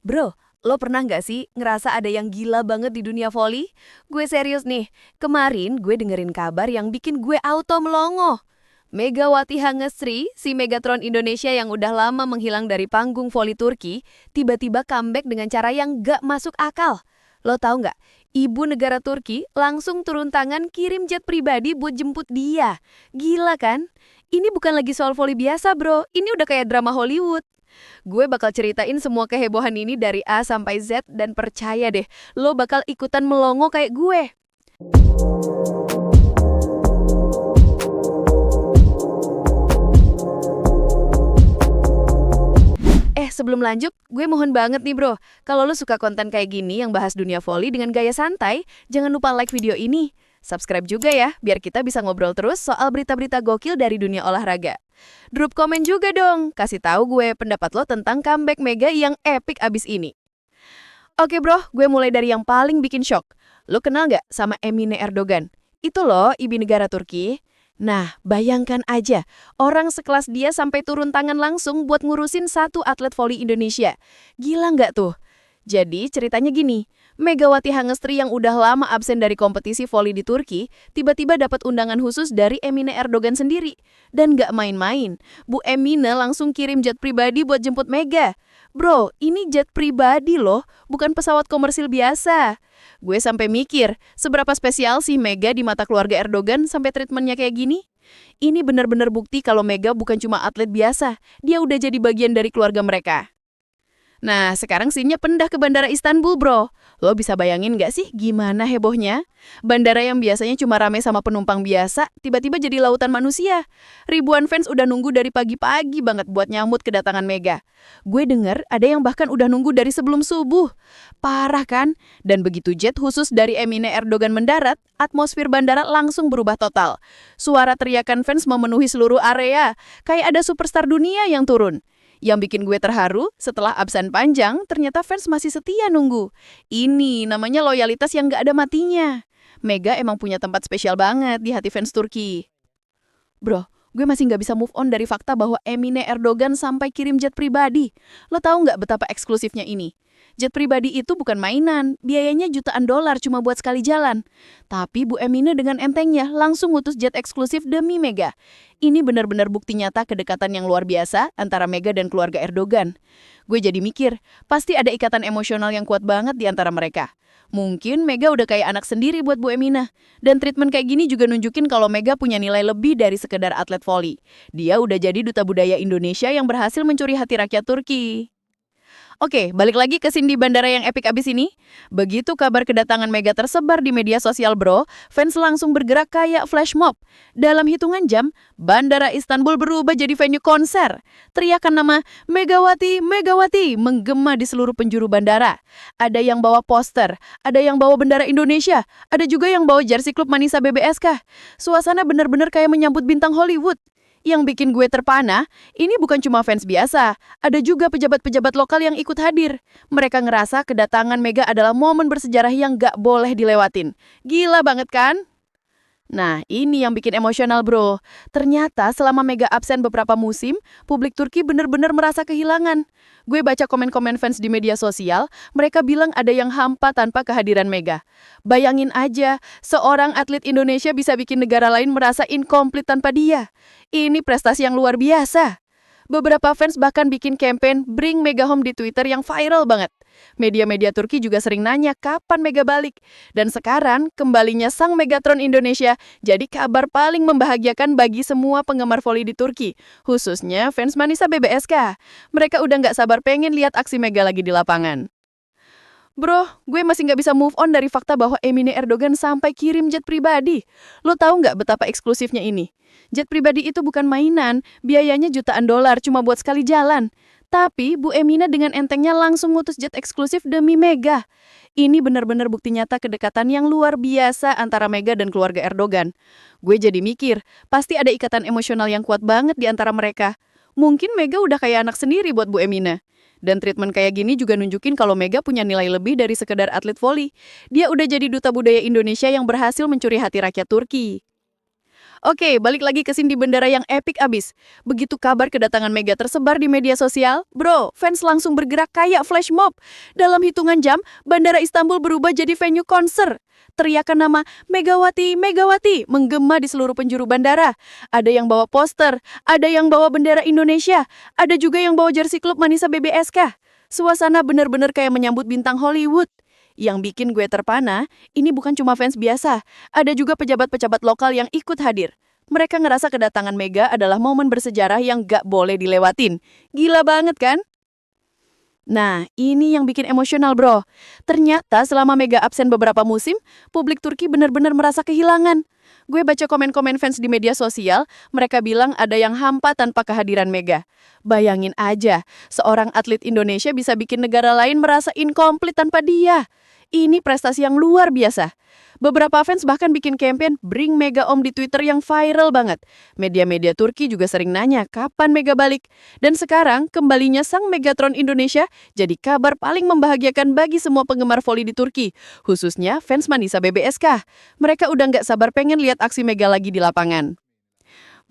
Bro, lo pernah nggak sih ngerasa ada yang gila banget di dunia voli? Gue serius nih, kemarin gue dengerin kabar yang bikin gue auto melongo. Megawati Hangestri, si Megatron Indonesia yang udah lama menghilang dari panggung voli Turki, tiba-tiba comeback dengan cara yang gak masuk akal. Lo tahu nggak? Ibu negara Turki langsung turun tangan kirim jet pribadi buat jemput dia. Gila kan? Ini bukan lagi soal voli biasa bro, ini udah kayak drama Hollywood. Gue bakal ceritain semua kehebohan ini dari A sampai Z dan percaya deh, lo bakal ikutan melongo kayak gue. Sebelum lanjut, gue mohon banget nih bro, kalau lo suka konten kayak gini yang bahas dunia voli dengan gaya santai, jangan lupa like video ini. Subscribe juga ya, biar kita bisa ngobrol terus soal berita-berita gokil dari dunia olahraga. Drop komen juga dong, kasih tahu gue pendapat lo tentang comeback Mega yang epic abis ini. Oke bro, gue mulai dari yang paling bikin shock. Lo kenal nggak sama Emine Erdogan? Itu loh, ibu negara Turki. Nah, bayangkan aja, orang sekelas dia sampai turun tangan langsung buat ngurusin satu atlet voli Indonesia. Gila nggak tuh? Jadi ceritanya gini, Megawati Hangestri yang udah lama absen dari kompetisi voli di Turki, tiba-tiba dapat undangan khusus dari Emine Erdogan sendiri. Dan nggak main-main, Bu Emine langsung kirim jet pribadi buat jemput Mega. Bro, ini jet pribadi loh, bukan pesawat komersil biasa. Gue sampai mikir, seberapa spesial sih Mega di mata keluarga Erdogan sampai treatmentnya kayak gini? Ini benar-benar bukti kalau Mega bukan cuma atlet biasa, dia udah jadi bagian dari keluarga mereka. Nah, sekarang scene-nya pindah ke Bandara Istanbul, bro. Lo bisa bayangin nggak sih gimana hebohnya? Bandara yang biasanya cuma ramai sama penumpang biasa, tiba-tiba jadi lautan manusia. Ribuan fans udah nunggu dari pagi-pagi banget buat nyambut kedatangan Mega. Gue denger ada yang bahkan udah nunggu dari sebelum subuh. Parah kan? Dan begitu jet khusus dari Emine Erdogan mendarat, atmosfer bandara langsung berubah total. Suara teriakan fans memenuhi seluruh area, kayak ada superstar dunia yang turun. Yang bikin gue terharu, setelah absen panjang, ternyata fans masih setia nunggu. Ini namanya loyalitas yang gak ada matinya. Mega emang punya tempat spesial banget di hati fans Turki. Bro, gue masih gak bisa move on dari fakta bahwa Emine Erdogan sampai kirim jet pribadi. Lo tahu gak betapa eksklusifnya ini? Jet pribadi itu bukan mainan, biayanya jutaan dolar cuma buat sekali jalan. Tapi Bu Emine dengan entengnya langsung ngutus jet eksklusif demi Mega. Ini benar-benar bukti nyata kedekatan yang luar biasa antara Mega dan keluarga Erdogan. Gue jadi mikir, pasti ada ikatan emosional yang kuat banget di antara mereka. Mungkin Mega udah kayak anak sendiri buat Bu Emine. Dan treatment kayak gini juga nunjukin kalau Mega punya nilai lebih dari sekedar atlet voli. Dia udah jadi duta budaya Indonesia yang berhasil mencuri hati rakyat Turki. Oke, balik lagi ke scene di bandara yang epik abis ini. Begitu kabar kedatangan Mega tersebar di media sosial bro, fans langsung bergerak kayak flash mob. Dalam hitungan jam, Bandara Istanbul berubah jadi venue konser. Teriakan nama Megawati, Megawati menggema di seluruh penjuru bandara. Ada yang bawa poster, ada yang bawa bendera Indonesia, ada juga yang bawa jersey klub Manisa BBSK. Suasana benar-benar kayak menyambut bintang Hollywood. Yang bikin gue terpana, ini bukan cuma fans biasa, ada juga pejabat-pejabat lokal yang ikut hadir. Mereka ngerasa kedatangan Mega adalah momen bersejarah yang gak boleh dilewatin. Gila banget kan? Nah, ini yang bikin emosional bro. Ternyata selama Mega absen beberapa musim, publik Turki bener-bener merasa kehilangan. Gue baca komen-komen fans di media sosial, mereka bilang ada yang hampa tanpa kehadiran Mega. Bayangin aja, seorang atlet Indonesia bisa bikin negara lain merasa inkomplit tanpa dia. Ini prestasi yang luar biasa. Beberapa fans bahkan bikin campaign Bring Mega Home di Twitter yang viral banget. Media-media Turki juga sering nanya kapan Mega balik. Dan sekarang, kembalinya sang Megatron Indonesia jadi kabar paling membahagiakan bagi semua penggemar voli di Turki. Khususnya fans Manisa BBSK. Mereka udah nggak sabar pengen lihat aksi Mega lagi di lapangan. Bro, gue masih nggak bisa move on dari fakta bahwa Emine Erdogan sampai kirim jet pribadi. Lo tahu nggak betapa eksklusifnya ini? Jet pribadi itu bukan mainan, biayanya jutaan dolar cuma buat sekali jalan. Tapi Bu Emine dengan entengnya langsung ngutus jet eksklusif demi Mega. Ini benar-benar bukti nyata kedekatan yang luar biasa antara Mega dan keluarga Erdogan. Gue jadi mikir, pasti ada ikatan emosional yang kuat banget di antara mereka. Mungkin Mega udah kayak anak sendiri buat Bu Emine. Dan treatment kayak gini juga nunjukin kalau Mega punya nilai lebih dari sekedar atlet voli. Dia udah jadi duta budaya Indonesia yang berhasil mencuri hati rakyat Turki. Oke, balik lagi ke scene di bandara yang epic abis. Begitu kabar kedatangan Mega tersebar di media sosial, bro, fans langsung bergerak kayak flash mob. Dalam hitungan jam, Bandara Istanbul berubah jadi venue konser. Teriakan nama Megawati, Megawati menggema di seluruh penjuru bandara. Ada yang bawa poster, ada yang bawa bendera Indonesia, ada juga yang bawa jersey klub Manisa BBSK. Suasana bener-bener kayak menyambut bintang Hollywood. Yang bikin gue terpana, ini bukan cuma fans biasa, ada juga pejabat-pejabat lokal yang ikut hadir. Mereka ngerasa kedatangan Mega adalah momen bersejarah yang gak boleh dilewatin. Gila banget kan? Nah, ini yang bikin emosional bro. Ternyata selama Mega absen beberapa musim, publik Turki benar-benar merasa kehilangan. Gue baca komen-komen fans di media sosial, mereka bilang ada yang hampa tanpa kehadiran Mega. Bayangin aja, seorang atlet Indonesia bisa bikin negara lain merasa inkomplit tanpa dia. Ini prestasi yang luar biasa. Beberapa fans bahkan bikin campaign Bring Mega Om di Twitter yang viral banget. Media-media Turki juga sering nanya kapan Mega balik. Dan sekarang, kembalinya sang Megatron Indonesia jadi kabar paling membahagiakan bagi semua penggemar voli di Turki. Khususnya fans Manisa BBSK. Mereka udah nggak sabar pengen lihat aksi Mega lagi di lapangan.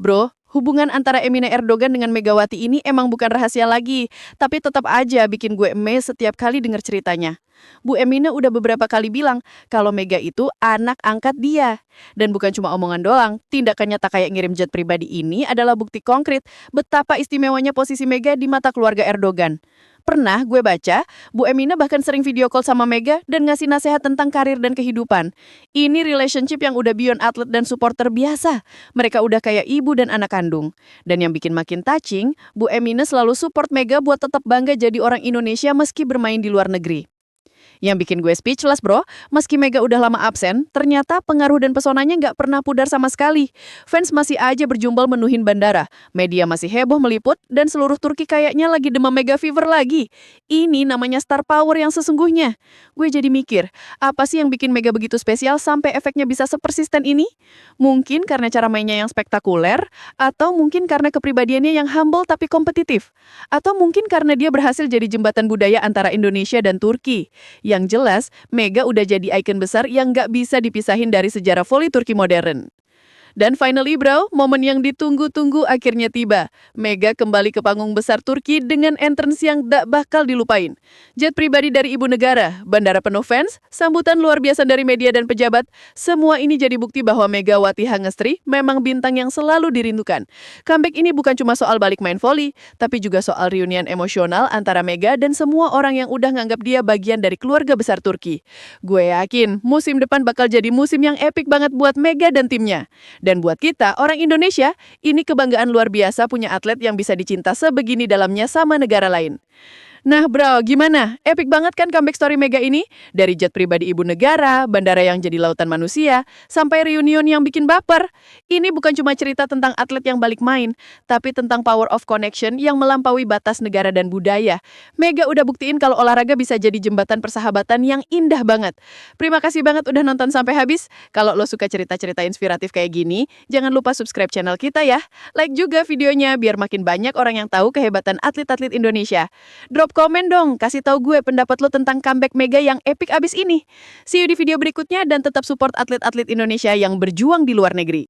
Bro, hubungan antara Emine Erdogan dengan Megawati ini emang bukan rahasia lagi. Tapi tetap aja bikin gue amazed setiap kali denger ceritanya. Bu Emine udah beberapa kali bilang kalau Mega itu anak angkat dia. Dan bukan cuma omongan doang, tindakan nyata kayak ngirim jet pribadi ini adalah bukti konkret betapa istimewanya posisi Mega di mata keluarga Erdogan. Pernah gue baca, Bu Emine bahkan sering video call sama Mega dan ngasih nasihat tentang karir dan kehidupan. Ini relationship yang udah beyond atlet dan supporter biasa. Mereka udah kayak ibu dan anak kandung. Dan yang bikin makin touching, Bu Emine selalu support Mega buat tetap bangga jadi orang Indonesia meski bermain di luar negeri. Yang bikin gue speechless bro, meski Mega udah lama absen, ternyata pengaruh dan pesonanya nggak pernah pudar sama sekali. Fans masih aja berjumbel menuhin bandara, media masih heboh meliput, dan seluruh Turki kayaknya lagi demam Mega fever lagi. Ini namanya star power yang sesungguhnya. Gue jadi mikir, apa sih yang bikin Mega begitu spesial sampai efeknya bisa sepersisten ini? Mungkin karena cara mainnya yang spektakuler, atau mungkin karena kepribadiannya yang humble tapi kompetitif, atau mungkin karena dia berhasil jadi jembatan budaya antara Indonesia dan Turki. Yang jelas, Mega udah jadi ikon besar yang nggak bisa dipisahin dari sejarah voli Turki modern. Dan finally bro, momen yang ditunggu-tunggu akhirnya tiba. Mega kembali ke panggung besar Turki dengan entrance yang tak bakal dilupain. Jet pribadi dari ibu negara, bandara penuh fans, sambutan luar biasa dari media dan pejabat, semua ini jadi bukti bahwa Megawati Hangestri memang bintang yang selalu dirindukan. Comeback ini bukan cuma soal balik main voli, tapi juga soal reunian emosional antara Mega dan semua orang yang udah nganggap dia bagian dari keluarga besar Turki. Gue yakin musim depan bakal jadi musim yang epic banget buat Mega dan timnya. Dan buat kita, orang Indonesia, ini kebanggaan luar biasa punya atlet yang bisa dicinta sebegini dalamnya sama negara lain. Nah bro, gimana? Epic banget kan comeback story Mega ini? Dari jet pribadi ibu negara, bandara yang jadi lautan manusia, sampai reunion yang bikin baper. Ini bukan cuma cerita tentang atlet yang balik main, tapi tentang power of connection yang melampaui batas negara dan budaya. Mega udah buktiin kalau olahraga bisa jadi jembatan persahabatan yang indah banget. Terima kasih banget udah nonton sampai habis. Kalau lo suka cerita-cerita inspiratif kayak gini, jangan lupa subscribe channel kita ya. Like juga videonya biar makin banyak orang yang tahu kehebatan atlet-atlet Indonesia. Drop komen dong, kasih tahu gue pendapat lo tentang comeback Mega yang epic abis ini. See you di video berikutnya dan tetap support atlet-atlet Indonesia yang berjuang di luar negeri.